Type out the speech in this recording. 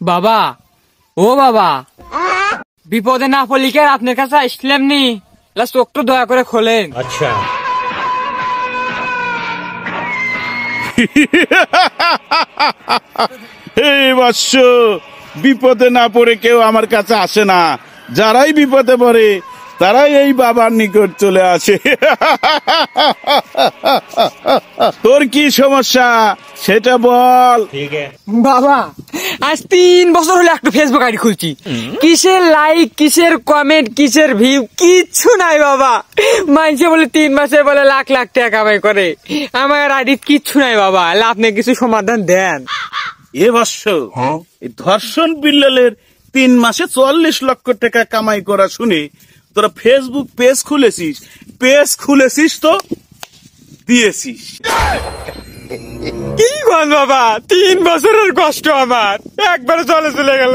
বাবা, ও বাবা, বিপদে না পড়লি কে আপনার কাছে আসলাম নি, চোখটা দয়া করে খোলেন। আচ্ছা। এই বৎস, বিপদে না পড়ে কেউ আমার কাছে আসে না, যারাই বিপদে পড়ে তারাই এই বাবার নিকট চলে আসে। তোর কি সমস্যা সেটা বল। ঠিক আছে বাবা, আজ 3 বছর হলে একটা ফেসবুক আইডি খুলছি, কিসের লাইক, কিসের কমেন্ট, কিসের ভিউ, কিচ্ছু নাই বাবা। মাইনসে বলে 3 মাসে বলে লাখ লাখ টাকা কামাই করে, আমার আইডি কিচ্ছু নাই বাবা। আপনি কিছু সমাধান দেন। এ বৎস, এই ধর্ষণ বিল্লালের 3 মাসে 40 লক্ষ টাকা কামাই করা শুনে তোরা ফেসবুক পেজ খুলেছিস তো দিয়েছিস। কি কন বাবা, 3 বছরের কষ্ট আমার একবারে চলে গেল।